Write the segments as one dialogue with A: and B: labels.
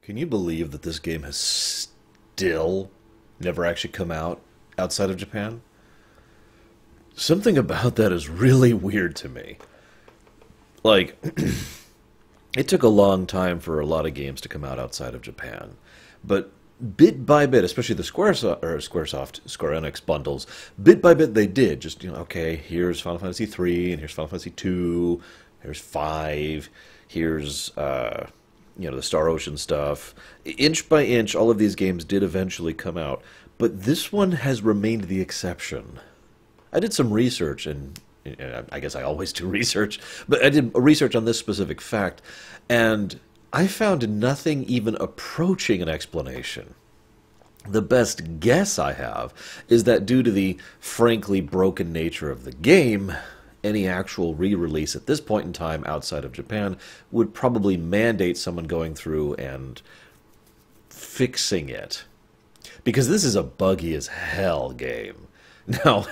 A: Can you believe that this game has still never actually come out outside of Japan? Something about that is really weird to me. Like, it took a long time for a lot of games to come out outside of Japan, but bit by bit, especially the Squaresoft, Square Enix bundles, bit by bit they did. Just, okay, here's Final Fantasy 3, and here's Final Fantasy 2, here's 5, here's the Star Ocean stuff. Inch by inch, all of these games did eventually come out, but this one has remained the exception. I did some research, and I guess I always do research, but I did research on this specific fact, and I found nothing even approaching an explanation. The best guess I have is that due to the frankly broken nature of the game, any actual re-release at this point in time outside of Japan would probably mandate someone going through and fixing it. Because this is a buggy as hell game. Now,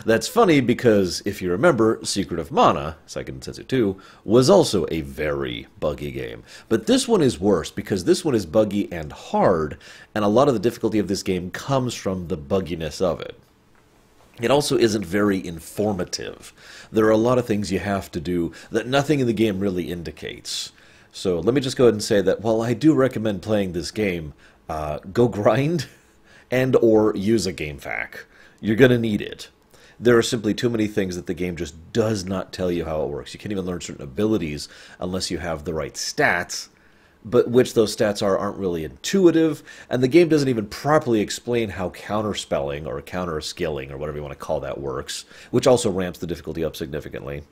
A: that's funny because, if you remember, Secret of Mana, Seiken Densetsu 2, was also a very buggy game. But this one is worse because this one is buggy and hard, and a lot of the difficulty of this game comes from the bugginess of it. It also isn't very informative. There are a lot of things you have to do that nothing in the game really indicates. So let me just go ahead and say that while I do recommend playing this game, go grind and or use a game fac. You're going to need it. There are simply too many things that the game just does not tell you how it works. You can't even learn certain abilities unless you have the right stats, but which those stats aren't really intuitive, and the game doesn't even properly explain how counterspelling or counter-skilling or whatever you want to call that works, which also ramps the difficulty up significantly.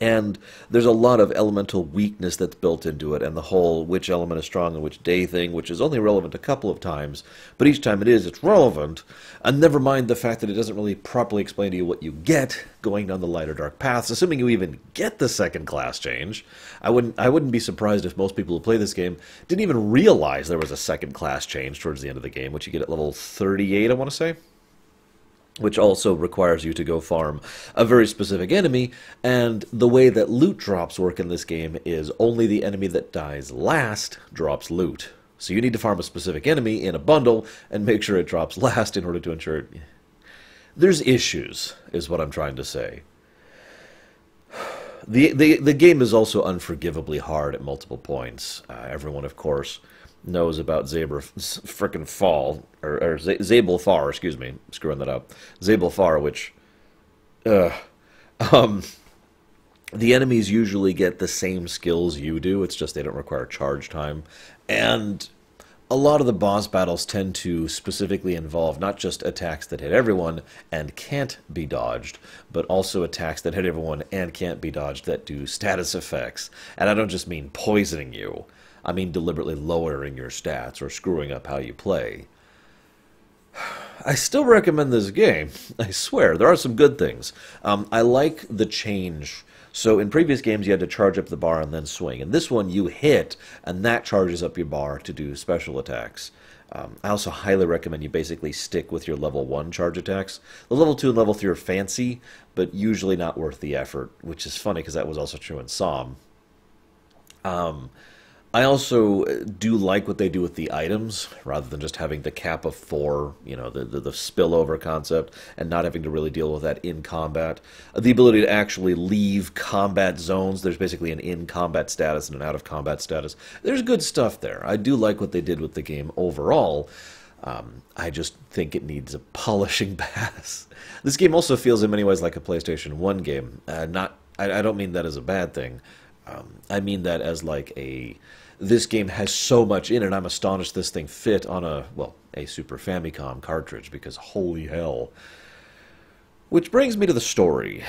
A: And there's a lot of elemental weakness that's built into it, and the whole which element is strong and which day thing, which is only relevant a couple of times, but each time it's relevant, and never mind the fact that it doesn't really properly explain to you what you get going down the light or dark paths, assuming you even get the second class change. I wouldn't be surprised if most people who play this game didn't even realize there was a second class change towards the end of the game, which you get at level 38, I want to say, which also requires you to go farm a very specific enemy, and the way that loot drops work in this game is only the enemy that dies last drops loot. So you need to farm a specific enemy in a bundle and make sure it drops last in order to ensure it. There's issues, is what I'm trying to say. The game is also unforgivably hard at multiple points. Everyone, of course, knows about frickin' Fall, or Zabel Far, excuse me, screwing that up. Zabel Far, which, the enemies usually get the same skills you do, it's just they don't require charge time, and a lot of the boss battles tend to specifically involve not just attacks that hit everyone and can't be dodged, but also attacks that hit everyone and can't be dodged that do status effects, and I don't just mean poisoning you. I mean deliberately lowering your stats or screwing up how you play. I still recommend this game. I swear, there are some good things. I like the change. So in previous games you had to charge up the bar and then swing. In this one you hit and that charges up your bar to do special attacks. I also highly recommend you basically stick with your level 1 charge attacks. The level 2 and level 3 are fancy, but usually not worth the effort, which is funny because that was also true in Psalm. I also do like what they do with the items, rather than just having the cap of 4, the spillover concept, and not having to really deal with that in combat. The ability to actually leave combat zones, there's basically an in-combat status and an out-of-combat status. There's good stuff there. I do like what they did with the game overall. I just think it needs a polishing pass. This game also feels in many ways like a PlayStation 1 game. I don't mean that as a bad thing. I mean that as like this game has so much in it, I'm astonished this thing fit on a Super Famicom cartridge, because holy hell. Which brings me to the story.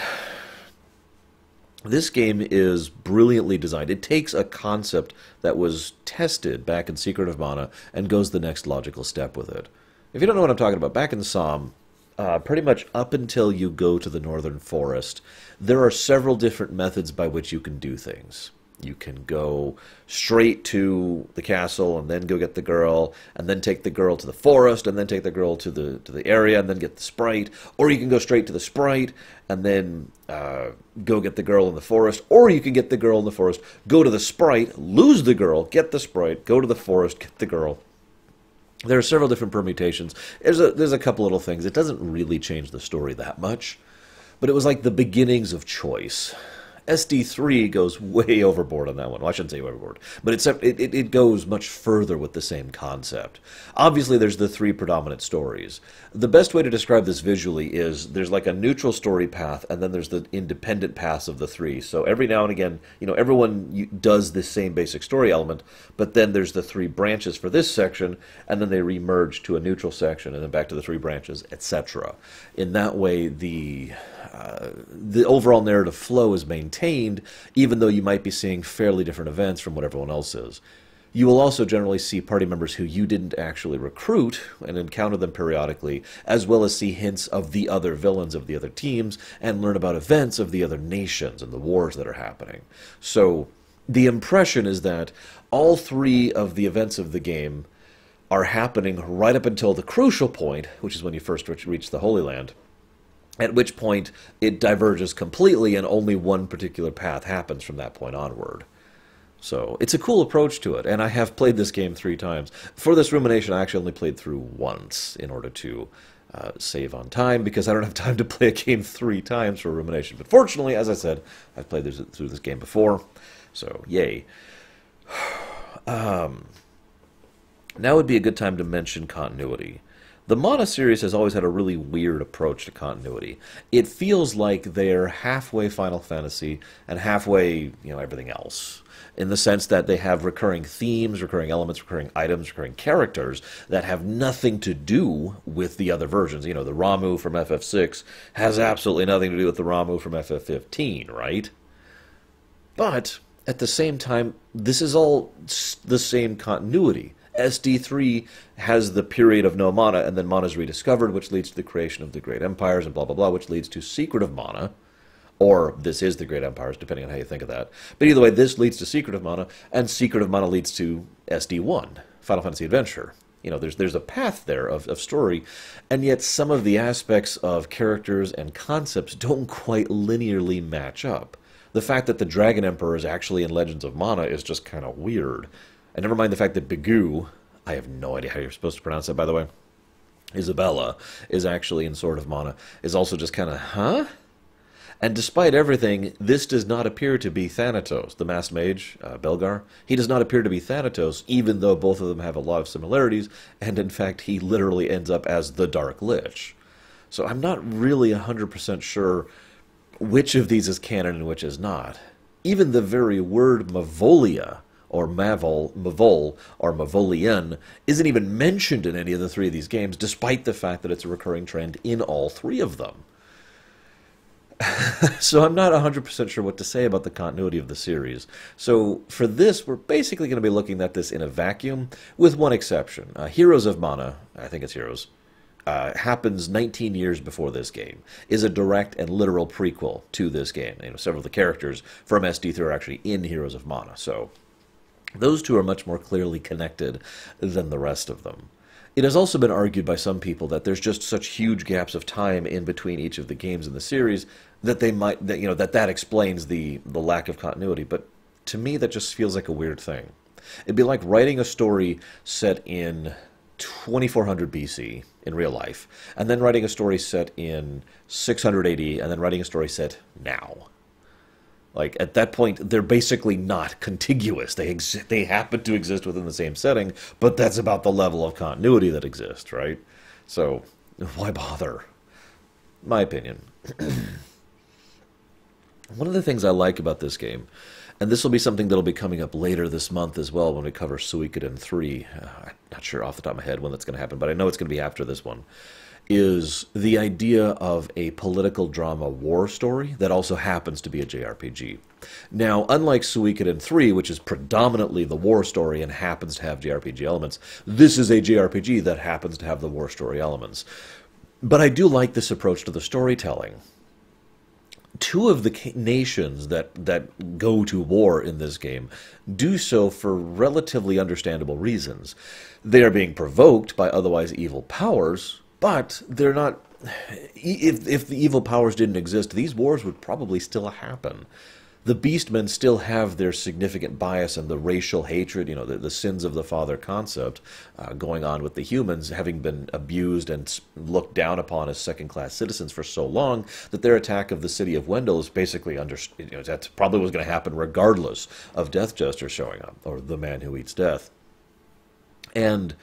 A: This game is brilliantly designed. It takes a concept that was tested back in Secret of Mana and goes the next logical step with it. If you don't know what I'm talking about, back in Psalm, pretty much up until you go to the Northern Forest, there are several different methods by which you can do things. You can go straight to the castle and then go get the girl, and then take the girl to the forest, and then take the girl to the area, and then get the sprite. Or you can go straight to the sprite and then go get the girl in the forest. Or you can get the girl in the forest, go to the sprite, lose the girl, get the sprite, go to the forest, get the girl. There are several different permutations. There's a couple little things. It doesn't really change the story that much, but it was like the beginnings of choice. SD3 goes way overboard on that one. Well, I shouldn't say overboard, but it goes much further with the same concept. Obviously, there's the three predominant stories. The best way to describe this visually is there's like a neutral story path, and then there's the independent paths of the three. So every now and again, everyone does the same basic story element, but then there's the three branches for this section, and then they remerge to a neutral section, and then back to the three branches, etc. In that way, the overall narrative flow is maintained, even though you might be seeing fairly different events from what everyone else is. You will also generally see party members who you didn't actually recruit and encounter them periodically, as well as see hints of the other villains of the other teams and learn about events of the other nations and the wars that are happening. So the impression is that all three of the events of the game are happening right up until the crucial point, which is when you first reach the Holy Land, at which point it diverges completely and only one particular path happens from that point onward. So it's a cool approach to it, and I have played this game 3 times. For this Rumination, I actually only played through once in order to save on time, because I don't have time to play a game 3 times for Rumination. But fortunately, as I said, I've played through this game before, so yay. Now would be a good time to mention continuity. The Mana series has always had a really weird approach to continuity. It feels like they're halfway Final Fantasy and halfway, everything else, in the sense that they have recurring themes, recurring elements, recurring items, recurring characters that have nothing to do with the other versions. The Ramu from FF6 has absolutely nothing to do with the Ramu from FF15, right? But at the same time, this is all the same continuity. SD3 has the period of no mana, and then mana is rediscovered, which leads to the creation of the Great Empires, and blah, blah, blah, which leads to Secret of Mana, or this is the Great Empires, depending on how you think of that. But either way, this leads to Secret of Mana, and Secret of Mana leads to SD1, Final Fantasy Adventure. There's a path there of story, and yet some of the aspects of characters and concepts don't quite linearly match up. The fact that the Dragon Emperor is actually in Legends of Mana is just kind of weird. And never mind the fact that Bigu, I have no idea how you're supposed to pronounce that, by the way, Isabella, is actually in Sword of Mana, is also just kind of, huh? And despite everything, this does not appear to be Thanatos, the masked mage, Belgar. He does not appear to be Thanatos, even though both of them have a lot of similarities, and in fact, he literally ends up as the Dark Lich. So I'm not really 100% sure which of these is canon and which is not. Even the very word Mavolia, or Mavol, or Mavolian, isn't even mentioned in any of the 3 of these games, despite the fact that it's a recurring trend in all 3 of them. So I'm not 100% sure what to say about the continuity of the series. So for this, we're basically going to be looking at this in a vacuum, with one exception. Heroes of Mana, I think it's Heroes, happens 19 years before this game, is a direct and literal prequel to this game. Several of the characters from SD3 are actually in Heroes of Mana, so those 2 are much more clearly connected than the rest of them. It has also been argued by some people that there's just such huge gaps of time in between each of the games in the series that that explains the lack of continuity. But to me, that just feels like a weird thing. It'd be like writing a story set in 2400 BC in real life, and then writing a story set in 600 AD, and then writing a story set now. Like, at that point, they're basically not contiguous. They happen to exist within the same setting, but that's about the level of continuity that exists, right? So, why bother? My opinion. One of the things I like about this game, and this will be something that'll be coming up later this month as well when we cover Seiken 3. I'm not sure off the top of my head when that's going to happen, but I know it's going to be after this one, is the idea of a political drama war story that also happens to be a JRPG. Now, unlike Seiken 3, which is predominantly the war story and happens to have JRPG elements, this is a JRPG that happens to have the war story elements. But I do like this approach to the storytelling. two of the nations that go to war in this game do so for relatively understandable reasons. They are being provoked by otherwise evil powers, but they're not. If the evil powers didn't exist, these wars would probably still happen. The Beastmen still have their significant bias and the racial hatred, the sins of the father concept going on with the humans, having been abused and looked down upon as second-class citizens for so long that their attack of the city of Wendell is basically that probably was going to happen regardless of Death Jester showing up, or the man who eats death. And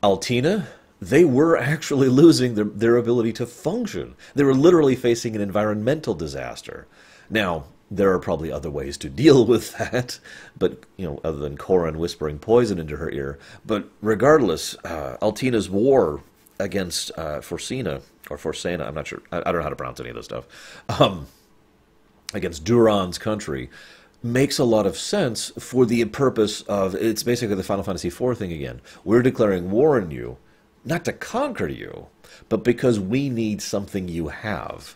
A: Altina, they were actually losing their ability to function. They were literally facing an environmental disaster. Now, there are probably other ways to deal with that, but, other than Corrin whispering poison into her ear. But regardless, Altina's war against Forsena, I'm not sure, I don't know how to pronounce any of this stuff, against Duran's country, makes a lot of sense for the purpose of, it's basically the Final Fantasy IV thing again. We're declaring war on you, not to conquer you, but because we need something you have.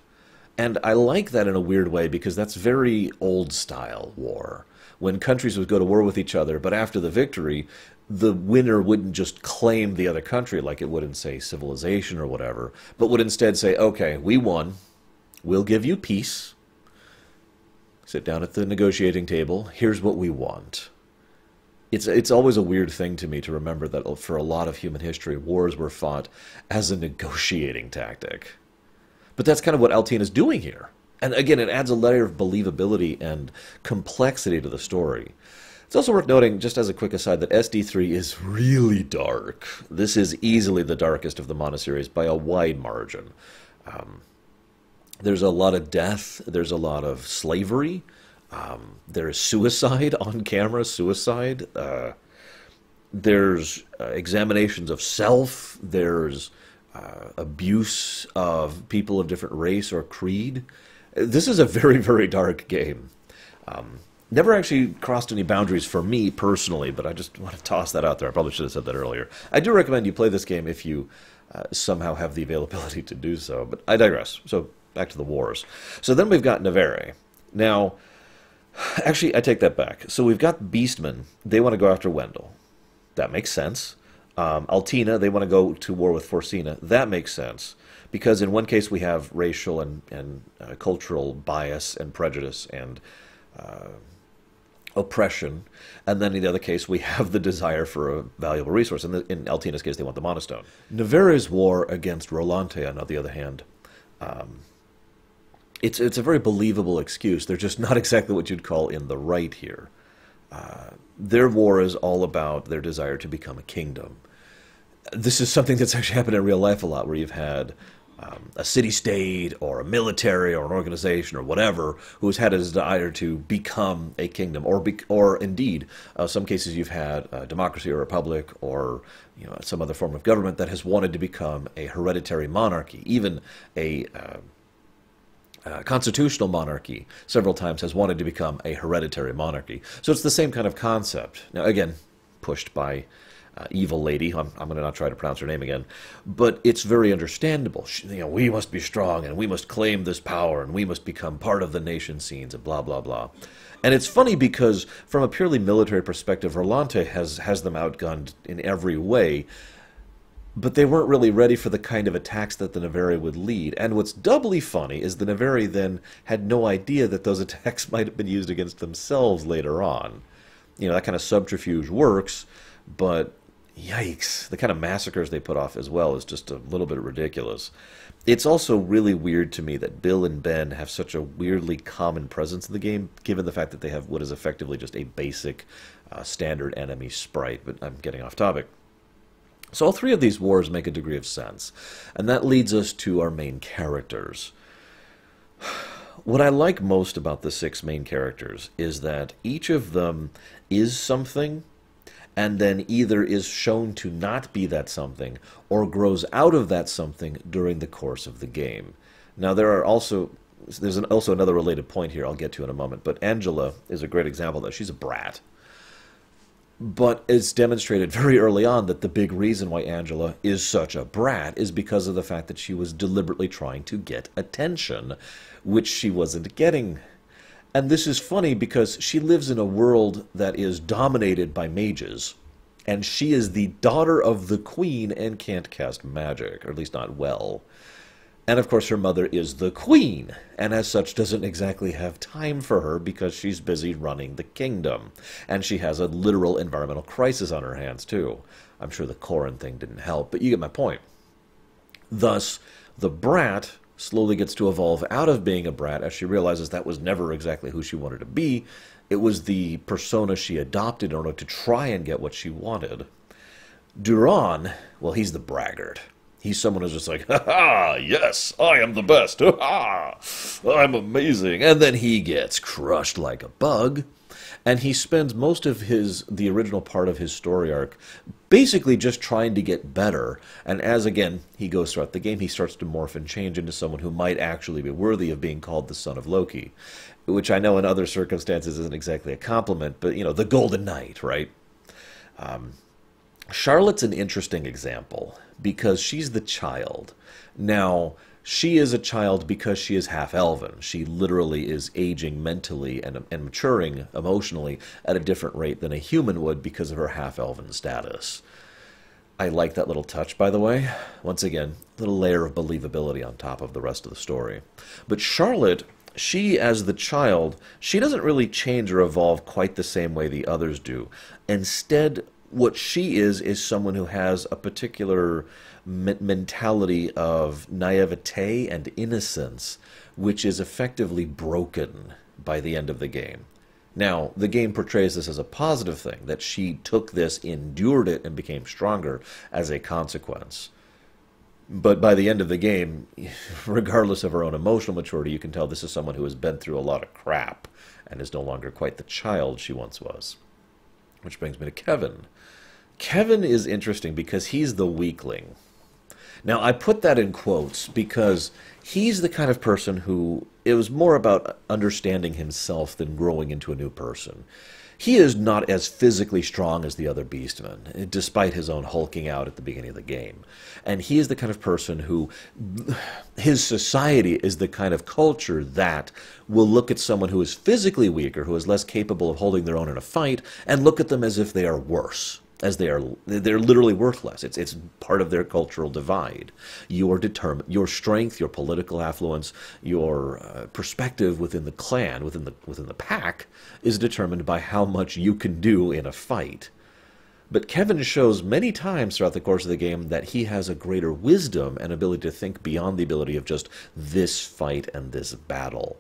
A: And I like that in a weird way, because that's very old-style war. When countries would go to war with each other, but after the victory, the winner wouldn't just claim the other country like it would in, say, Civilization or whatever, but would instead say, okay, we won, we'll give you peace, sit down at the negotiating table, here's what we want. It's always a weird thing to me to remember that for a lot of human history, wars were fought as a negotiating tactic. But that's kind of what Altina's doing here. And again, it adds a layer of believability and complexity to the story. It's also worth noting, just as a quick aside, that SD3 is really dark. This is easily the darkest of the Mana series by a wide margin. There's a lot of death. There's a lot of slavery. There's suicide on camera, suicide. There's examinations of self. There's abuse of people of different race or creed. This is a very, very dark game. Never actually crossed any boundaries for me personally, but I just want to toss that out there. I probably should have said that earlier. I do recommend you play this game if you somehow have the availability to do so, but I digress. So back to the wars. So then we've got Nevere. Now, actually, I take that back. So we've got Beastmen. They want to go after Wendell. That makes sense. Altina, they want to go to war with Forsena. That makes sense, because in one case we have racial and cultural bias and prejudice and oppression, and then in the other case we have the desire for a valuable resource. And in Altina's case, they want the Mana Stone. Nevere's war against Rolante, on the other hand, it's a very believable excuse. They're just not exactly what you'd call in the right here. Their war is all about their desire to become a kingdom. This is something that's actually happened in real life a lot, where you've had a city-state or a military or an organization or whatever who has had a desire to become a kingdom, or indeed, some cases you've had a democracy or a republic or some other form of government that has wanted to become a hereditary monarchy. Even a constitutional monarchy several times has wanted to become a hereditary monarchy. So it's the same kind of concept. Now, again, pushed by evil lady. I'm going to not try to pronounce her name again. But it's very understandable. We must be strong, and we must claim this power, and we must become part of the nation scenes, and blah, blah, blah. And it's funny because from a purely military perspective, Rolante has them outgunned in every way, but they weren't really ready for the kind of attacks that the Nevere would lead. And what's doubly funny is the Nevere then had no idea that those attacks might have been used against themselves later on. That kind of subterfuge works, but yikes, the kind of massacres they put off as well is just a little bit ridiculous. It's also really weird to me that Bill and Ben have such a weirdly common presence in the game, given the fact that they have what is effectively just a basic standard enemy sprite, but I'm getting off topic. So all three of these wars make a degree of sense, and that leads us to our main characters. What I like most about the 6 main characters is that each of them is something, and then either is shown to not be that something, or grows out of that something during the course of the game. Now there's also another related point here I'll get to in a moment, but Angela is a great example of that. She's a brat. But it's demonstrated very early on that the big reason why Angela is such a brat is because of the fact that she was deliberately trying to get attention, which she wasn't getting. And this is funny because she lives in a world that is dominated by mages, and she is the daughter of the queen and can't cast magic, or at least not well. And of course her mother is the queen, and as such doesn't exactly have time for her because she's busy running the kingdom. And she has a literal environmental crisis on her hands too. I'm sure the Corrin thing didn't help, but you get my point. Thus, the brat slowly gets to evolve out of being a brat as she realizes that was never exactly who she wanted to be. It was the persona she adopted in order to try and get what she wanted. Duran, well, he's the braggart. He's someone who's just like, ha ha, yes, I am the best, ha ha, I'm amazing. And then he gets crushed like a bug, and he spends most of the original part of his story arc basically just trying to get better. And as, again, he goes throughout the game, he starts to morph and change into someone who might actually be worthy of being called the son of Loki, which I know in other circumstances isn't exactly a compliment, but, you know, the Golden Knight, right? Charlotte's an interesting example because she's the child. Now, she is a child because she is half-elven. She literally is aging mentally and maturing emotionally at a different rate than a human would because of her half-elven status. I like that little touch, by the way. Once again, a little layer of believability on top of the rest of the story. But Charlotte, she, as the child, she doesn't really change or evolve quite the same way the others do. Instead, what she is someone who has a particular mentality of naivete and innocence, which is effectively broken by the end of the game. Now, the game portrays this as a positive thing, that she took this, endured it, and became stronger as a consequence. But by the end of the game, regardless of her own emotional maturity, you can tell this is someone who has been through a lot of crap and is no longer quite the child she once was. Which brings me to Kevin. Kevin is interesting because he's the weakling. Now, I put that in quotes because he's the kind of person who, it was more about understanding himself than growing into a new person. He is not as physically strong as the other Beastmen, despite his own hulking out at the beginning of the game. And he is the kind of person who, his society is the kind of culture that will look at someone who is physically weaker, who is less capable of holding their own in a fight, and look at them as if they are worse. As they're literally worthless. It's part of their cultural divide. Your strength, your political affluence, your perspective within the clan, within the pack, is determined by how much you can do in a fight. But Kevin shows many times throughout the course of the game that he has a greater wisdom and ability to think beyond the ability of just this fight and this battle.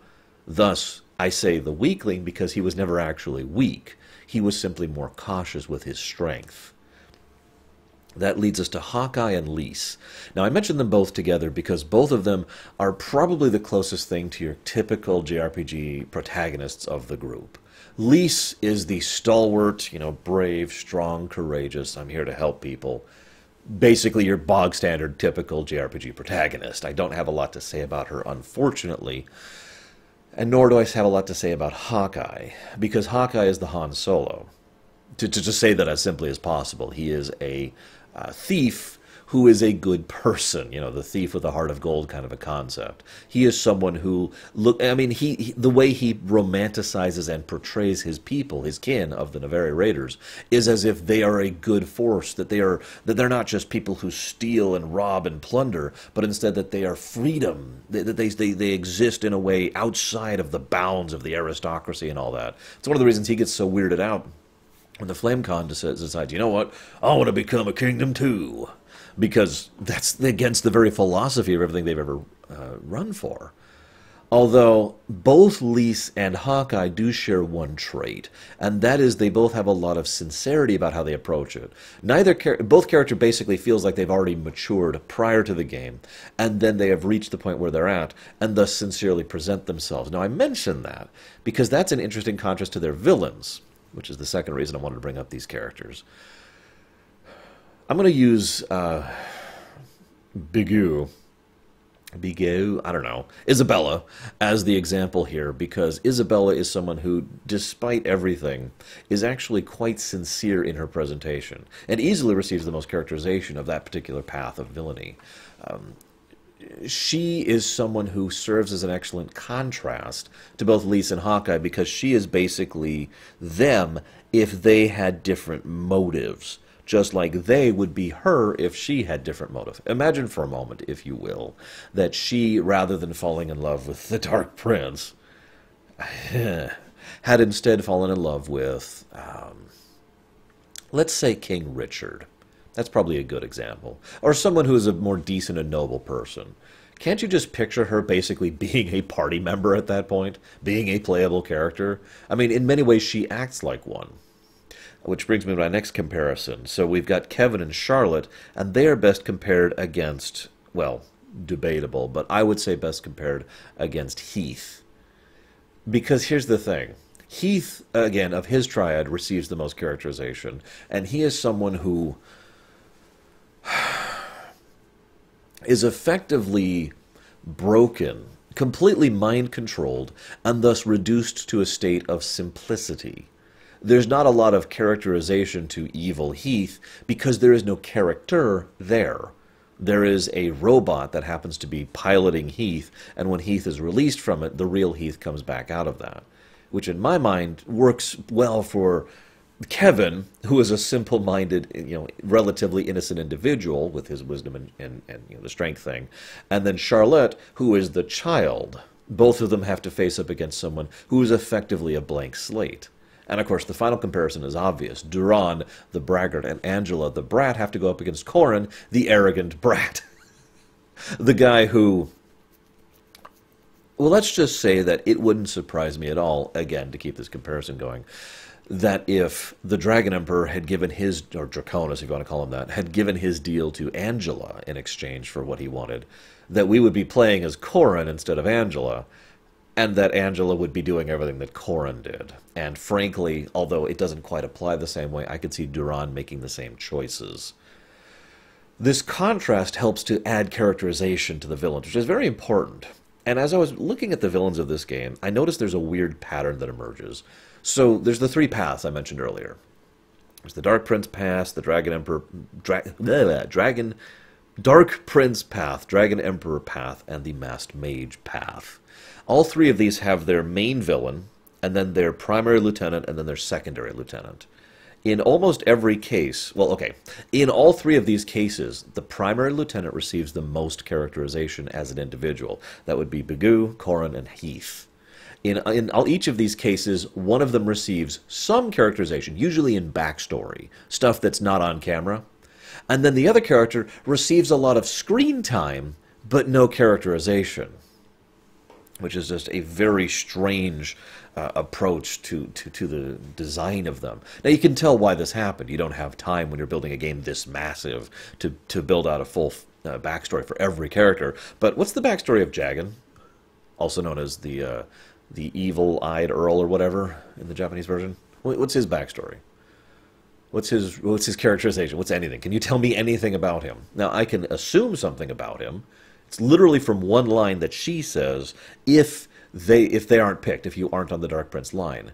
A: Thus, I say the weakling because he was never actually weak. He was simply more cautious with his strength. That leads us to Hawkeye and Lise. Now, I mentioned them both together because both of them are probably the closest thing to your typical JRPG protagonists of the group. Lise is the stalwart, brave, strong, courageous, I'm here to help people. Basically your bog standard typical JRPG protagonist. I don't have a lot to say about her, unfortunately. And nor do I have a lot to say about Hawkeye, because Hawkeye is the Han Solo. To just say that as simply as possible, he is a thief who is a good person, the thief with a heart of gold kind of a concept. He is someone who, the way he romanticizes and portrays his people, his kin of the Navari Raiders, is as if they are a good force, that they're not just people who steal and rob and plunder, but instead that they are freedom, that they exist in a way outside of the bounds of the aristocracy and all that. It's one of the reasons he gets so weirded out when the FlameCon decides, you know what, I want to become a kingdom too. Because that's against the very philosophy of everything they've ever run for. Although both Lise and Hawkeye do share one trait, and that is they both have a lot of sincerity about how they approach it. Both character basically feels like they've already matured prior to the game, and then they have reached the point where they're at, and thus sincerely present themselves. Now I mention that because that's an interesting contrast to their villains, which is the second reason I wanted to bring up these characters. I'm going to use Bigu Bigot, I don't know, Isabella as the example here, because Isabella is someone who, despite everything, is actually quite sincere in her presentation, and easily receives the most characterization of that particular path of villainy. She is someone who serves as an excellent contrast to both Lisa and Hawkeye, because she is basically them if they had different motives, just like they would be her if she had different motive. Imagine for a moment, if you will, that she, rather than falling in love with the Dark Prince, had instead fallen in love with, let's say, King Richard. That's probably a good example. Or someone who is a more decent and noble person. Can't you just picture her basically being a party member at that point? Being a playable character? I mean, in many ways, she acts like one. Which brings me to my next comparison. So we've got Kevin and Charlotte, and they are best compared against, well, debatable, but I would say best compared against Heath. Because here's the thing. Heath, again, of his triad, receives the most characterization, and he is someone who is effectively broken, completely mind-controlled, and thus reduced to a state of simplicity. There's not a lot of characterization to evil Heath because there is no character there. There is a robot that happens to be piloting Heath, and when Heath is released from it, the real Heath comes back out of that, which in my mind works well for Kevin, who is a simple-minded, relatively innocent individual with his wisdom and the strength thing, and then Charlotte, who is the child. Both of them have to face up against someone who is effectively a blank slate. And of course, the final comparison is obvious. Duran, the braggart, and Angela, the brat, have to go up against Corin, the arrogant brat. The guy who... Well, let's just say that it wouldn't surprise me at all, again, to keep this comparison going, that if the Dragon Emperor had given his, or Draconis, if you want to call him that, had given his deal to Angela in exchange for what he wanted, that we would be playing as Corin instead of Angela, and that Angela would be doing everything that Corin did. And frankly, although it doesn't quite apply the same way, I could see Duran making the same choices. This contrast helps to add characterization to the villains, which is very important. And as I was looking at the villains of this game, I noticed there's a weird pattern that emerges. So there's the three paths I mentioned earlier. There's the Dark Prince path, the Dragon Emperor, Dark Prince path, Dragon Emperor path, and the Masked Mage path. All three of these have their main villain, and then their primary lieutenant, and then their secondary lieutenant. In almost every case, well, okay, in all three of these cases, the primary lieutenant receives the most characterization as an individual. That would be Bigot, Corin, and Heath. In each of these cases, one of them receives some characterization, usually in backstory, stuff that's not on camera. And then the other character receives a lot of screen time, but no characterization, which is just a very strange approach to the design of them. Now, you can tell why this happened. You don't have time when you're building a game this massive to build out a full backstory for every character. But what's the backstory of Jagan, also known as the evil-eyed Earl or whatever in the Japanese version? What's his backstory? What's his characterization? What's anything? Can you tell me anything about him? Now, I can assume something about him. It's literally from one line that she says, if they aren't picked, if you aren't on the Dark Prince line.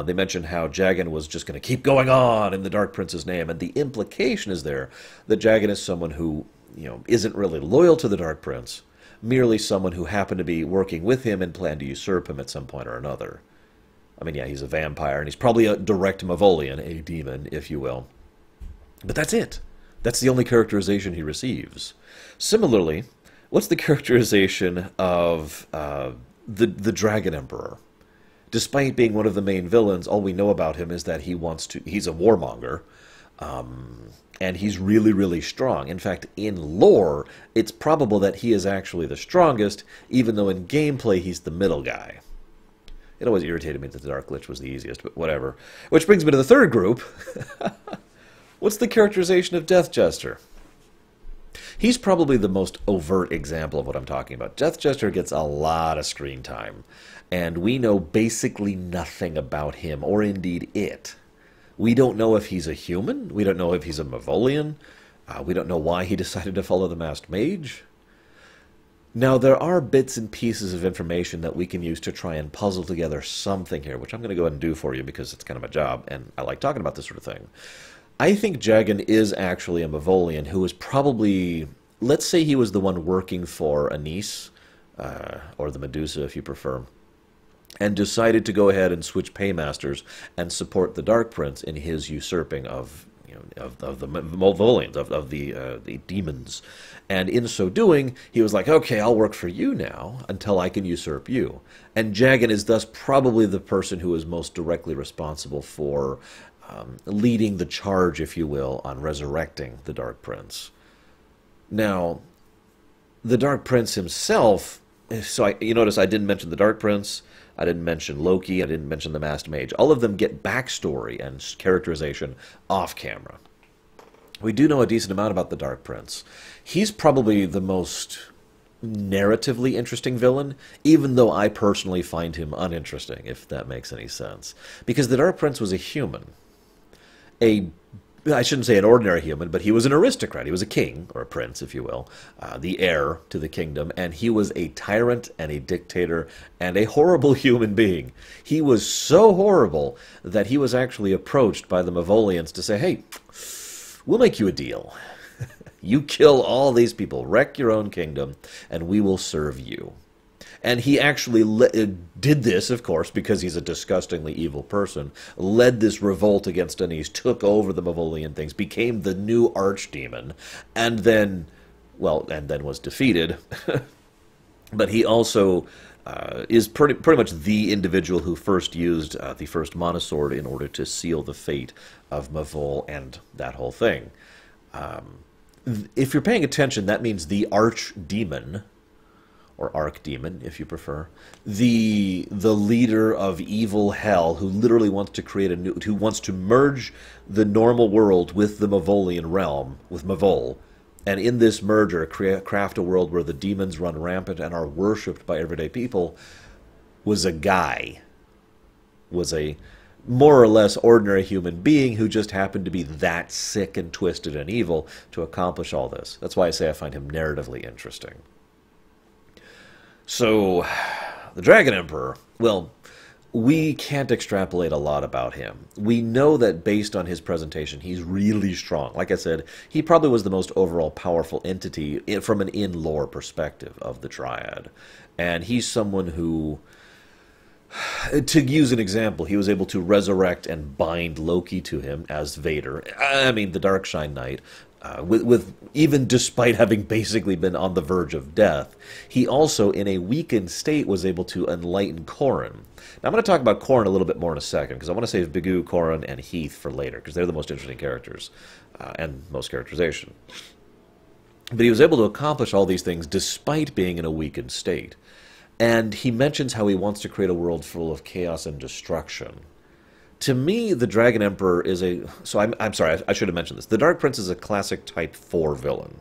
A: They mention how Jagan was just going to keep going on in the Dark Prince's name, and the implication is there that Jagan is someone who, isn't really loyal to the Dark Prince, merely someone who happened to be working with him and planned to usurp him at some point or another. I mean, yeah, he's a vampire, and he's probably a direct Mavolian, a demon, if you will. But that's it. That's the only characterization he receives. Similarly, what's the characterization of the Dragon Emperor? Despite being one of the main villains, all we know about him is that he's a warmonger, and he's really, really strong. In fact, in lore, it's probable that he is actually the strongest, even though in gameplay he's the middle guy. It always irritated me that the Dark Lich was the easiest, but whatever. Which brings me to the third group. What's the characterization of Death Jester? He's probably the most overt example of what I'm talking about. Death Jester gets a lot of screen time, and we know basically nothing about him, or indeed it. We don't know if he's a human. We don't know if he's a Mavolian. We don't know why he decided to follow the Masked Mage. Now, there are bits and pieces of information that we can use to try and puzzle together something here, which I'm going to go ahead and do for you because it's kind of my job, and I like talking about this sort of thing. I think Jagan is actually a Mavolian who was probably, let's say he was the one working for Anise, or the Medusa if you prefer, and decided to go ahead and switch paymasters and support the Dark Prince in his usurping of of the Mavolians, of the demons. And in so doing, he was like, okay, I'll work for you now until I can usurp you. And Jagan is thus probably the person who is most directly responsible for leading the charge, if you will, on resurrecting the Dark Prince. Now, the Dark Prince himself, so you notice I didn't mention the Dark Prince, I didn't mention Loki, I didn't mention the Masked Mage. All of them get backstory and characterization off camera. We do know a decent amount about the Dark Prince. He's probably the most narratively interesting villain, even though I personally find him uninteresting, if that makes any sense. Because the Dark Prince was a human. I shouldn't say an ordinary human, but he was an aristocrat. He was a king, or a prince, if you will, the heir to the kingdom, and he was a tyrant and a dictator and a horrible human being. He was so horrible that he was actually approached by the Mavolians to say, hey, we'll make you a deal. You kill all these people, wreck your own kingdom, and we will serve you. And he actually did this, of course, because he's a disgustingly evil person, led this revolt against Anise, took over the Mavolian things, became the new archdemon, and then, well, and then was defeated. But he also is pretty much the individual who first used the first monosword in order to seal the fate of Mavol and that whole thing. If you're paying attention, that means the archdemon, or archdemon, if you prefer, the leader of evil hell, who literally wants to create who wants to merge the normal world with the Mavolian realm, with Mavol, and in this merger craft a world where the demons run rampant and are worshipped by everyday people, was a more or less ordinary human being who just happened to be that sick and twisted and evil to accomplish all this. That's why I say I find him narratively interesting. So, the Dragon Emperor, well, we can't extrapolate a lot about him. We know that based on his presentation, he's really strong. Like I said, he probably was the most overall powerful entity from an in-lore perspective of the Triad. And he's someone who, to use an example, he was able to resurrect and bind Loki to him as Vader. I mean, the Darkshine Knight. Even despite having basically been on the verge of death, he also, in a weakened state, was able to enlighten Corrin. Now, I'm going to talk about Corrin a little bit more in a second, because I want to save Bigu, Corrin, and Heath for later, because they're the most interesting characters, and most characterization. But he was able to accomplish all these things despite being in a weakened state. And he mentions how he wants to create a world full of chaos and destruction. To me, the Dragon Emperor is a... So I'm sorry, I should have mentioned this. The Dark Prince is a classic Type 4 villain.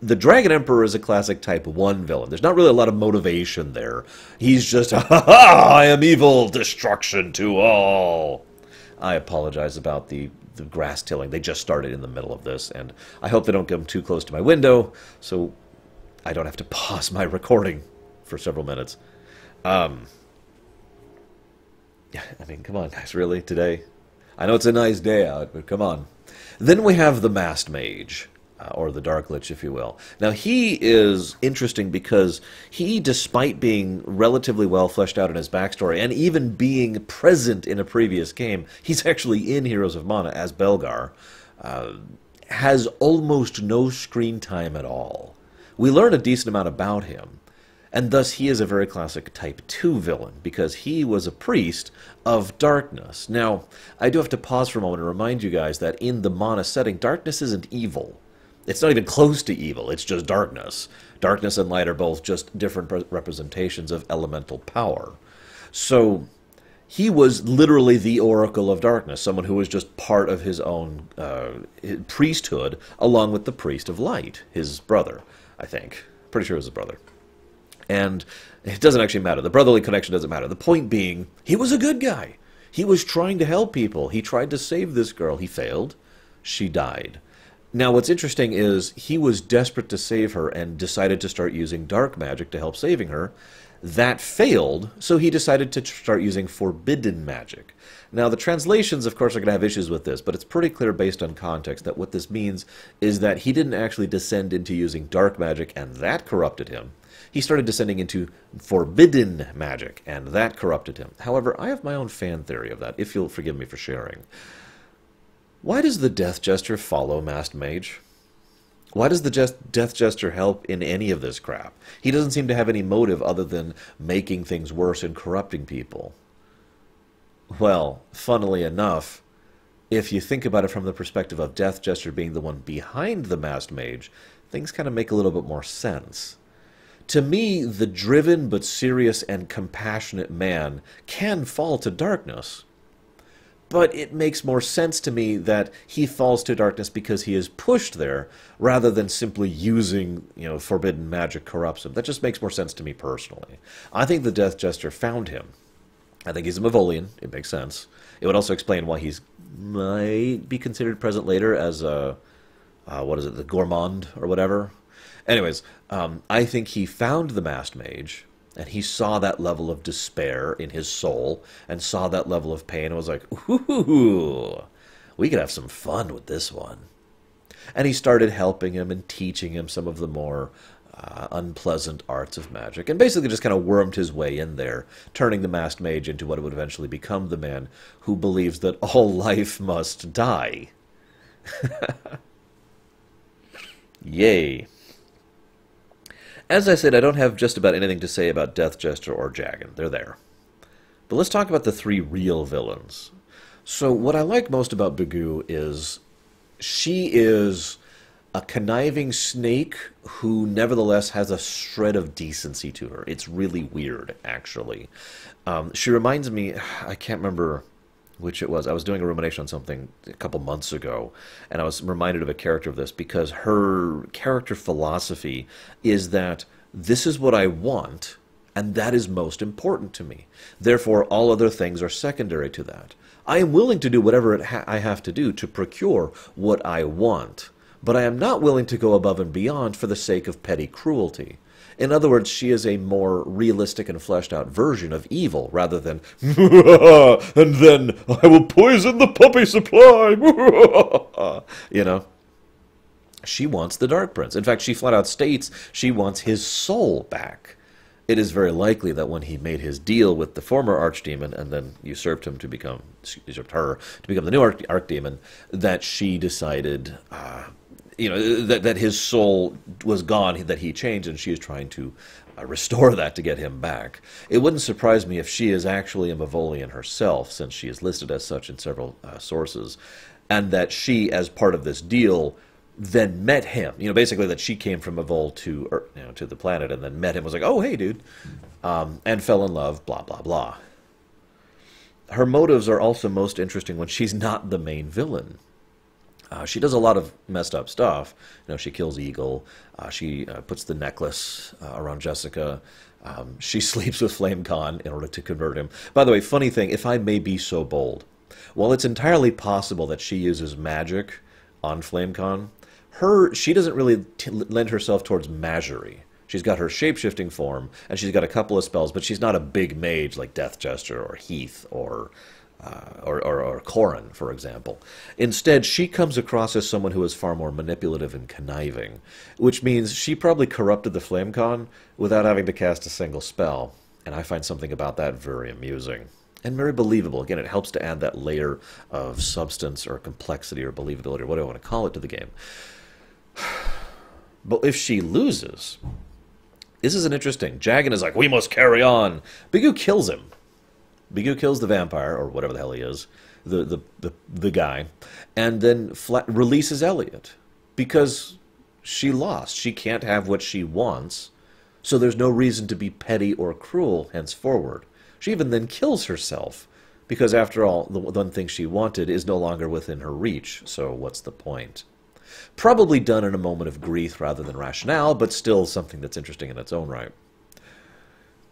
A: The Dragon Emperor is a classic Type 1 villain. There's not really a lot of motivation there. He's just, ha ha, I am evil, destruction to all. I apologize about the grass tilling. They just started in the middle of this, and I hope they don't come too close to my window, so I don't have to pause my recording for several minutes. I mean, come on, guys, really, today? I know it's a nice day out, but come on. Then we have the Masked Mage, or the Dark Lich, if you will. Now, he is interesting because he, despite being relatively well fleshed out in his backstory, and even being present in a previous game, he's actually in Heroes of Mana as Belgar, has almost no screen time at all. We learn a decent amount about him. And thus he is a very classic Type 2 villain, because he was a priest of darkness. Now, I do have to pause for a moment and remind you guys that in the Mana setting, darkness isn't evil. It's not even close to evil, it's just darkness. Darkness and light are both just different representations of elemental power. So, he was literally the Oracle of Darkness, someone who was just part of his own priesthood, along with the Priest of Light, his brother, I think. Pretty sure it was his brother. And it doesn't actually matter. The brotherly connection doesn't matter. The point being, he was a good guy. He was trying to help people. He tried to save this girl. He failed. She died. Now, what's interesting is he was desperate to save her and decided to start using dark magic to help saving her. That failed, so he decided to start using forbidden magic. Now, the translations, of course, are going to have issues with this, but it's pretty clear based on context that what this means is that he didn't actually descend into using dark magic, and that corrupted him. He started descending into forbidden magic, and that corrupted him. However, I have my own fan theory of that, if you'll forgive me for sharing. Why does the Death Jester follow Masked Mage? Why does the Death Jester help in any of this crap? He doesn't seem to have any motive other than making things worse and corrupting people. Well, funnily enough, if you think about it from the perspective of Death Jester being the one behind the Masked Mage, things kind of make a little bit more sense. To me, the driven but serious and compassionate man can fall to darkness. But it makes more sense to me that he falls to darkness because he is pushed there, rather than simply using, forbidden magic corrupts him. That just makes more sense to me personally. I think the Death Jester found him. I think he's a Mavolian. It makes sense. It would also explain why he's might be considered present later as a, the Gourmand or whatever. Anyways, I think he found the Masked Mage, and he saw that level of despair in his soul, and saw that level of pain, and was like, ooh, we could have some fun with this one. And he started helping him and teaching him some of the more unpleasant arts of magic, and basically just kind of wormed his way in there, turning the Masked Mage into what would eventually become the man who believes that all life must die. Yay. As I said, I don't have just about anything to say about Death Jester or Jagan. They're there. But let's talk about the three real villains. So what I like most about Bigu is she is a conniving snake who nevertheless has a shred of decency to her. It's really weird, actually. She reminds me, I can't remember which it was. I was doing a rumination on something a couple months ago, and I was reminded of a character of this because her character philosophy is that this is what I want, and that is most important to me. Therefore, all other things are secondary to that. I am willing to do whatever I have to do to procure what I want, but I am not willing to go above and beyond for the sake of petty cruelty. In other words, she is a more realistic and fleshed out version of evil, rather than, and then I will poison the puppy supply. She wants the Dark Prince. In fact, she flat out states she wants his soul back. It is very likely that when he made his deal with the former archdemon and then usurped her to become the new archdemon, that she decided that his soul was gone, that he changed, and she is trying to restore that to get him back. It wouldn't surprise me if she is actually a Mavolian herself, since she is listed as such in several sources, and that she, as part of this deal, then met him. Basically that she came from Mavol to the planet, and then met him, was like, oh, hey, dude, and fell in love, blah, blah, blah. Her motives are also most interesting when she's not the main villain. She does a lot of messed up stuff. She kills Eagle. She puts the necklace around Jessica. She sleeps with Flame Khan in order to convert him. By the way, funny thing, if I may be so bold, while it's entirely possible that she uses magic on Flame Khan, she doesn't really lend herself towards magiry. She's got her shape-shifting form, and she's got a couple of spells, but she's not a big mage like Death Jester or Heath or Corrin, for example. Instead, she comes across as someone who is far more manipulative and conniving, which means she probably corrupted the Flamecon without having to cast a single spell, and I find something about that very amusing. And very believable. Again, it helps to add that layer of substance or complexity or believability or whatever I want to call it to the game. But if she loses, this is an interesting. Jagan is like, we must carry on. Bigu kills him. Bigu kills the vampire, or whatever the hell he is, the guy, and then releases Elliot. Because she lost. She can't have what she wants, so there's no reason to be petty or cruel henceforward. She even then kills herself, because after all, the one thing she wanted is no longer within her reach, so what's the point? Probably done in a moment of grief rather than rationale, but still something that's interesting in its own right.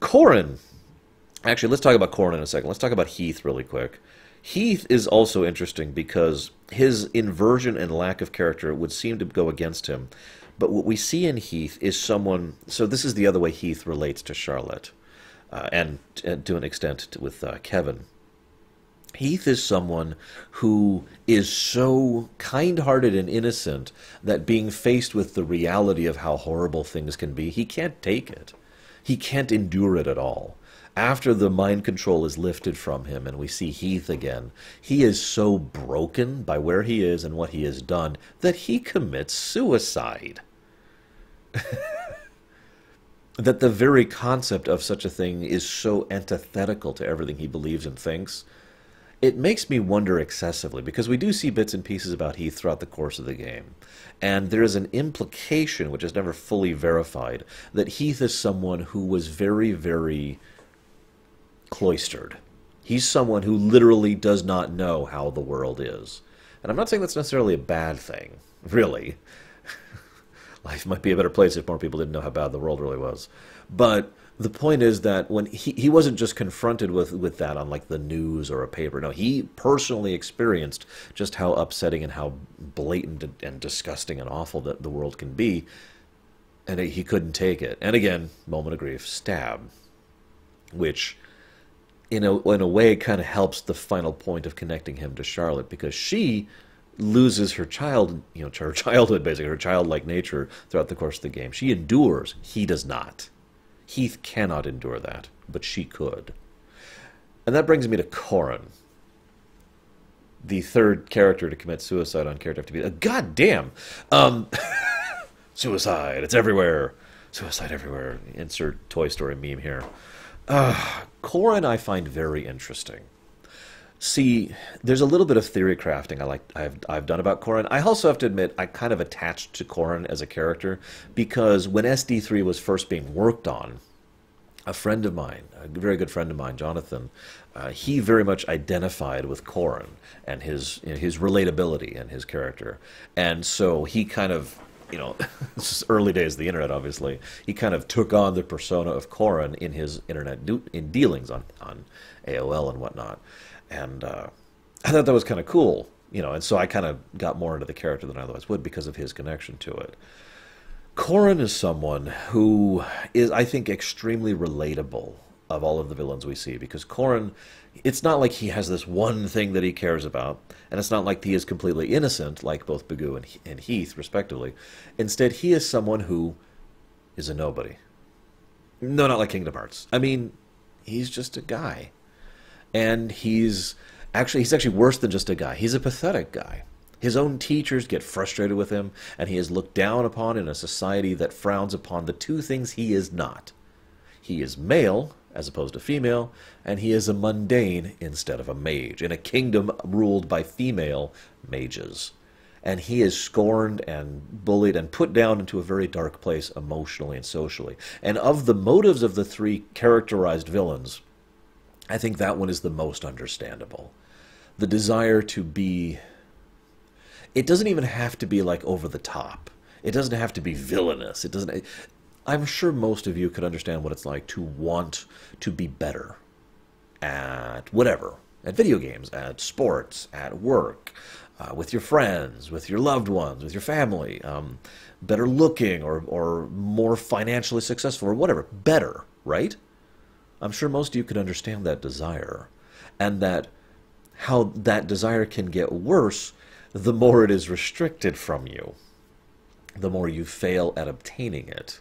A: Corrin. Actually, let's talk about Corrin in a second. Let's talk about Heath really quick. Heath is also interesting because his inversion and lack of character would seem to go against him. But what we see in Heath is someone. So this is the other way Heath relates to Charlotte, and to an extent with Kevin. Heath is someone who is so kind-hearted and innocent that being faced with the reality of how horrible things can be, he can't take it. He can't endure it at all. After the mind control is lifted from him and we see Heath again, he is so broken by where he is and what he has done that he commits suicide. That the very concept of such a thing is so antithetical to everything he believes and thinks. It makes me wonder excessively, because we do see bits and pieces about Heath throughout the course of the game. And there is an implication, which is never fully verified, that Heath is someone who was very, very cloistered. He's someone who literally does not know how the world is. And I'm not saying that's necessarily a bad thing, really. Life might be a better place if more people didn't know how bad the world really was. But the point is that when he wasn't just confronted with that on like the news or a paper. No, he personally experienced just how upsetting and how blatant and disgusting and awful that the world can be. And he couldn't take it. And again, moment of grief, stab. Which, in a way, kind of helps the final point of connecting him to Charlotte, because she loses her her childhood, basically, her childlike nature throughout the course of the game. She endures. He does not. Heath cannot endure that, but she could. And that brings me to Corin, the third character to commit suicide on Character FTV. God damn! Suicide, it's everywhere. Suicide everywhere. Insert Toy Story meme here. Corin I find very interesting. See, there's a little bit of theory crafting I've done about Corin. I also have to admit I kind of attached to Corin as a character because when SD3 was first being worked on, a friend of mine, a very good friend of mine, Jonathan, he very much identified with Corin and his relatability and his character, and so he kind of, this is early days of the internet, obviously. He kind of took on the persona of Corin in his internet in dealings on AOL and whatnot. And I thought that was kind of cool, and so I kind of got more into the character than I otherwise would because of his connection to it. Corin is someone who is, I think, extremely relatable of all of the villains we see, because Corin, it's not like he has this one thing that he cares about, and it's not like he is completely innocent, like both Bagoo and Heath, respectively. Instead, he is someone who is a nobody. No, not like Kingdom Hearts. I mean, he's just a guy. And he's actually worse than just a guy. He's a pathetic guy. His own teachers get frustrated with him, and he is looked down upon in a society that frowns upon the two things he is not. He is male, as opposed to female, and he is a mundane instead of a mage, in a kingdom ruled by female mages. And he is scorned and bullied and put down into a very dark place emotionally and socially. And of the motives of the three characterized villains, I think that one is the most understandable. The desire to be... It doesn't even have to be, like, over the top. It doesn't have to be villainous. It doesn't... I'm sure most of you could understand what it's like to want to be better at whatever. At video games, at sports, at work, with your friends, with your loved ones, with your family. Better looking or more financially successful or whatever. Better, right? I'm sure most of you could understand that desire, and that how that desire can get worse the more it is restricted from you, the more you fail at obtaining it.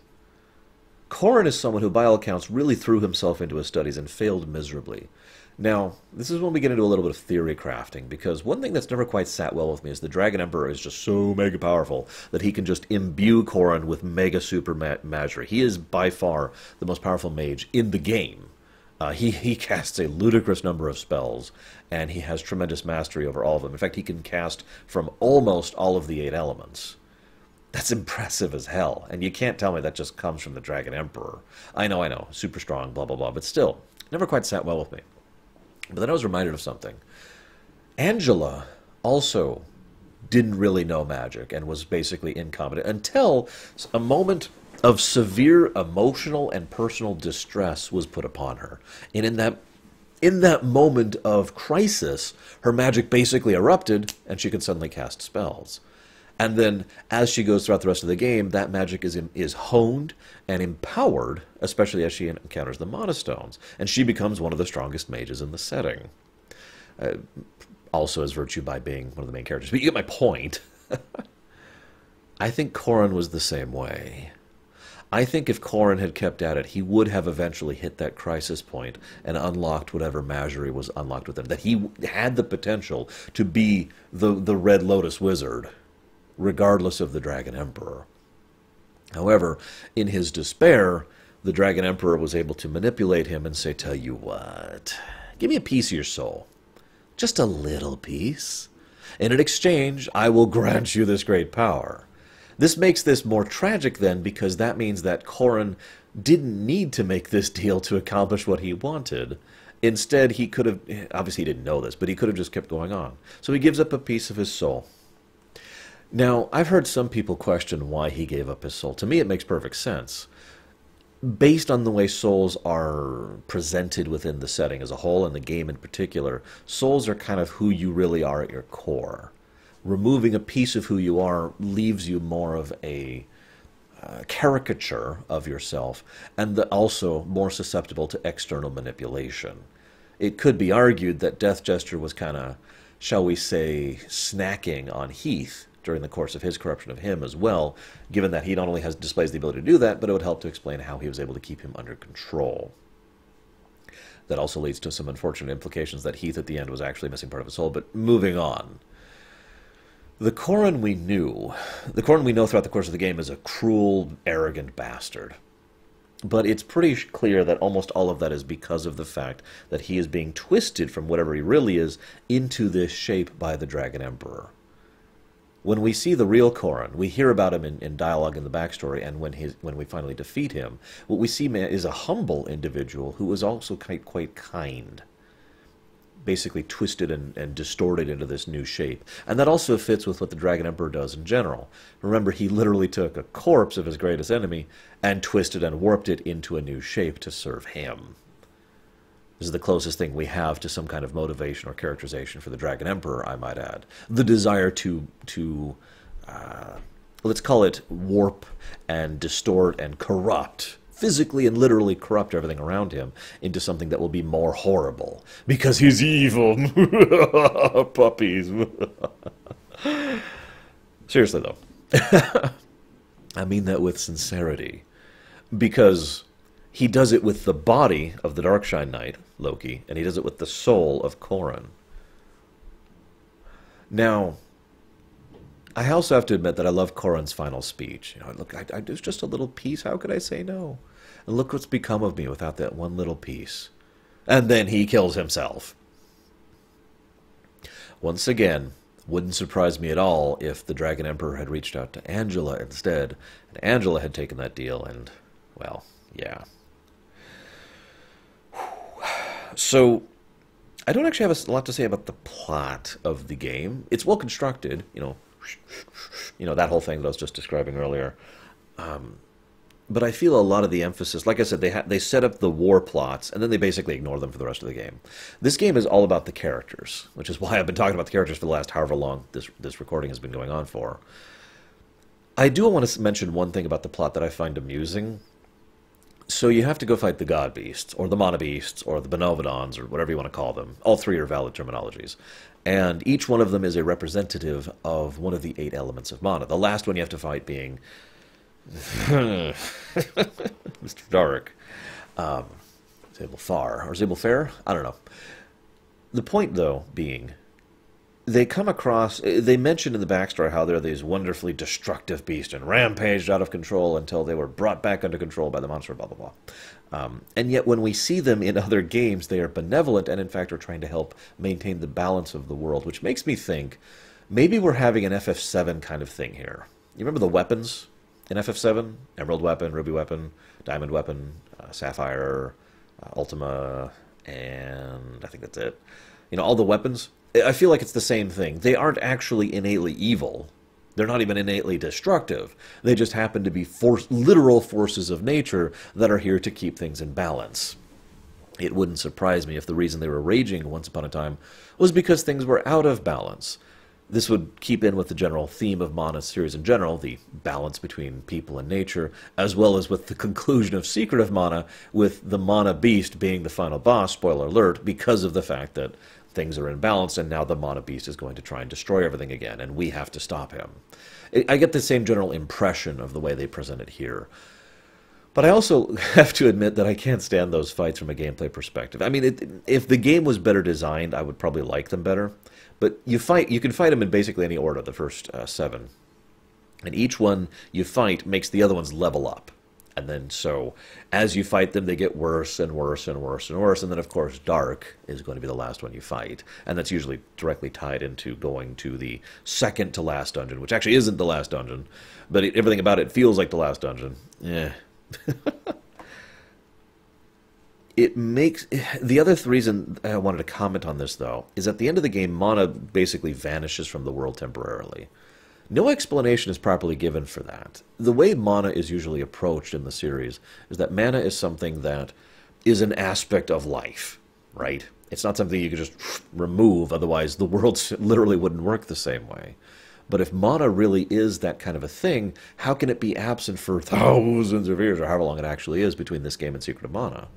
A: Corin is someone who, by all accounts, really threw himself into his studies and failed miserably. Now, this is when we get into a little bit of theory crafting, because one thing that's never quite sat well with me is the Dragon Emperor is just so mega powerful that he can just imbue Corin with mega super magic. He is by far the most powerful mage in the game. He casts a ludicrous number of spells, and he has tremendous mastery over all of them. In fact, he can cast from almost all of the 8 elements. That's impressive as hell, and you can't tell me that just comes from the Dragon Emperor. I know, super strong, blah, blah, blah, but still, never quite sat well with me. But then I was reminded of something. Angela also didn't really know magic and was basically incompetent until a moment of severe emotional and personal distress was put upon her. And in in that moment of crisis, her magic basically erupted, and she could suddenly cast spells. And then, as she goes throughout the rest of the game, that magic is honed and empowered, especially as she encounters the Mana Stones, and she becomes one of the strongest mages in the setting. Also as virtue by being one of the main characters. But you get my point. I think Corrin was the same way. I think if Corrin had kept at it, he would have eventually hit that crisis point and unlocked whatever Majory was unlocked with him. That he had the potential to be the Red Lotus Wizard, regardless of the Dragon Emperor. However, in his despair, the Dragon Emperor was able to manipulate him and say, tell you what, give me a piece of your soul. Just a little piece. And in exchange, I will grant you this great power. This makes this more tragic then, because that means that Corrin didn't need to make this deal to accomplish what he wanted. Instead, he could have, obviously he didn't know this, but he could have just kept going on. So he gives up a piece of his soul. Now, I've heard some people question why he gave up his soul. To me, it makes perfect sense. Based on the way souls are presented within the setting as a whole, and the game in particular, souls are kind of who you really are at your core. Removing a piece of who you are leaves you more of a caricature of yourself, and also more susceptible to external manipulation. It could be argued that Death Gesture was kind of, shall we say, snacking on Heath during the course of his corruption of him as well, given that he not only displays the ability to do that, but it would help to explain how he was able to keep him under control. That also leads to some unfortunate implications that Heath at the end was actually missing part of his soul, but moving on. The Corrin we know throughout the course of the game is a cruel, arrogant bastard. But it's pretty clear that almost all of that is because of the fact that he is being twisted from whatever he really is into this shape by the Dragon Emperor. When we see the real Corrin, we hear about him in dialogue in the backstory, and when we finally defeat him, what we see is a humble individual who is also quite kind. Basically twisted and distorted into this new shape. And that also fits with what the Dragon Emperor does in general. Remember, he literally took a corpse of his greatest enemy and twisted and warped it into a new shape to serve him. This is the closest thing we have to some kind of motivation or characterization for the Dragon Emperor, I might add. The desire to let's call it warp and distort and corrupt, physically and literally corrupt everything around him into something that will be more horrible. Because he's evil. Puppies. Seriously, though. I mean that with sincerity. Because he does it with the body of the Darkshine Knight, Loki, and he does it with the soul of Corrin. Now, I also have to admit that I love Corrin's final speech. You know, look, there's just a little piece. How could I say no? And look what's become of me without that one little piece. And then he kills himself. Once again, wouldn't surprise me at all if the Dragon Emperor had reached out to Angela instead, and Angela had taken that deal, and, well, yeah. So, I don't actually have a lot to say about the plot of the game. It's well constructed, you know, that whole thing that I was just describing earlier. But I feel a lot of the emphasis, like I said, they set up the war plots, and then they basically ignore them for the rest of the game. This game is all about the characters, which is why I've been talking about the characters for the last however long this recording has been going on for. I do want to mention one thing about the plot that I find amusing. So you have to go fight the God Beasts, or the Mana Beasts, or the Benevolons, or whatever you want to call them. All three are valid terminologies. And each one of them is a representative of one of the 8 elements of Mana. The last one you have to fight being Mr. Dark. Zabelfar. Or Zabelfair? I don't know. The point, though, being, they come across, they mention in the backstory how they're these wonderfully destructive beasts and rampaged out of control until they were brought back under control by the monster, blah, blah, blah. And yet when we see them in other games, they are benevolent and in fact are trying to help maintain the balance of the world, which makes me think maybe we're having an FF7 kind of thing here. You remember the weapons in FF7? Emerald weapon, ruby weapon, diamond weapon, sapphire, Ultima, and I think that's it. You know, all the weapons. I feel like it's the same thing. They aren't actually innately evil. They're not even innately destructive. They just happen to be literal forces of nature that are here to keep things in balance. It wouldn't surprise me if the reason they were raging once upon a time was because things were out of balance. This would keep in with the general theme of Mana series in general, the balance between people and nature, as well as with the conclusion of Secret of Mana, with the Mana Beast being the final boss, spoiler alert, because of the fact that things are in balance, and now the Mana Beast is going to try and destroy everything again, and we have to stop him. I get the same general impression of the way they present it here. But I also have to admit that I can't stand those fights from a gameplay perspective. I mean, if the game was better designed, I would probably like them better. But you can fight them in basically any order, the first 7. And each one you fight makes the other ones level up. And then so, as you fight them, they get worse and worse and worse and worse. And then, of course, Dark is going to be the last one you fight. And that's usually directly tied into going to the second to last dungeon, which actually isn't the last dungeon. But everything about it feels like the last dungeon. Yeah. It makes... The other reason I wanted to comment on this, though, is at the end of the game, Mana basically vanishes from the world temporarily. No explanation is properly given for that. The way Mana is usually approached in the series is that mana is something that is an aspect of life, right? It's not something you can just remove, otherwise the world literally wouldn't work the same way. But if mana really is that kind of a thing, how can it be absent for thousands of years, or however long it actually is, between this game and Secret of Mana?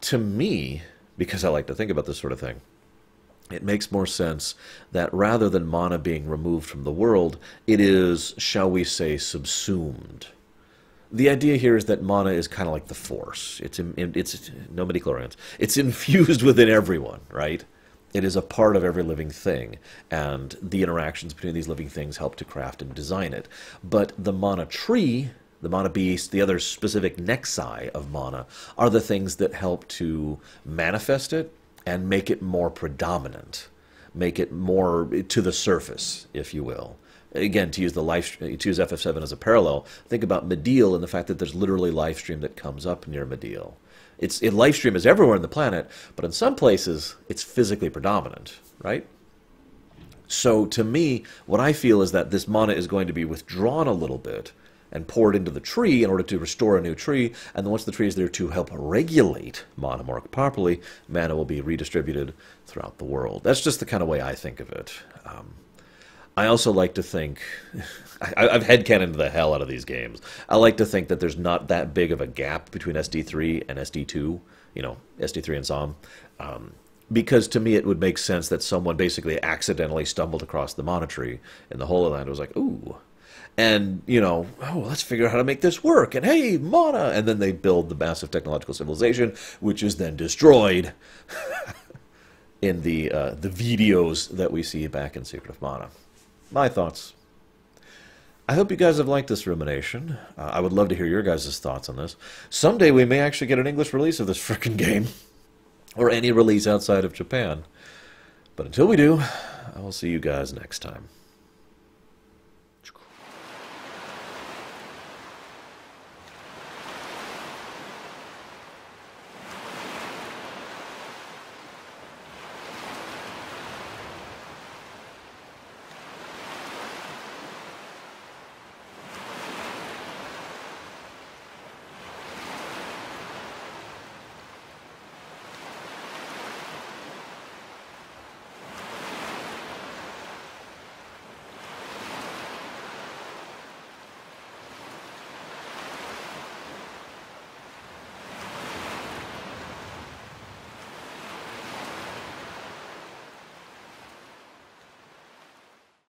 A: To me, because I like to think about this sort of thing, it makes more sense that rather than mana being removed from the world, it is, shall we say, subsumed. The idea here is that mana is kind of like the Force. It's no midichlorians. It's infused within everyone, right? It is a part of every living thing, and the interactions between these living things help to craft and design it. But the mana tree, the mana beast, the other specific nexi of mana, are the things that help to manifest it and make it more predominant, make it more to the surface, if you will. Again, to use FF7 as a parallel, think about Mediel and the fact that there's literally live stream that comes up near Mediel. Live stream is everywhere on the planet, but in some places, it's physically predominant, right? So to me, what I feel is that this mana is going to be withdrawn a little bit and poured into the tree in order to restore a new tree, and then once the tree is there to help regulate mana more properly, mana will be redistributed throughout the world. That's just the kind of way I think of it. I also like to think... I've headcanoned the hell out of these games. I like to think that there's not that big of a gap between SD3 and SD2, SD3 and SOM, because to me it would make sense that someone basically accidentally stumbled across the mana tree in the Holy Land and was like, ooh, and, oh, let's figure out how to make this work, and hey, mana, and then they build the massive technological civilization, which is then destroyed in the videos that we see back in Secret of Mana. My thoughts. I hope you guys have liked this rumination. I would love to hear your guys' thoughts on this. Someday we may actually get an English release of this frickin' game, or any release outside of Japan. But until we do, I will see you guys next time.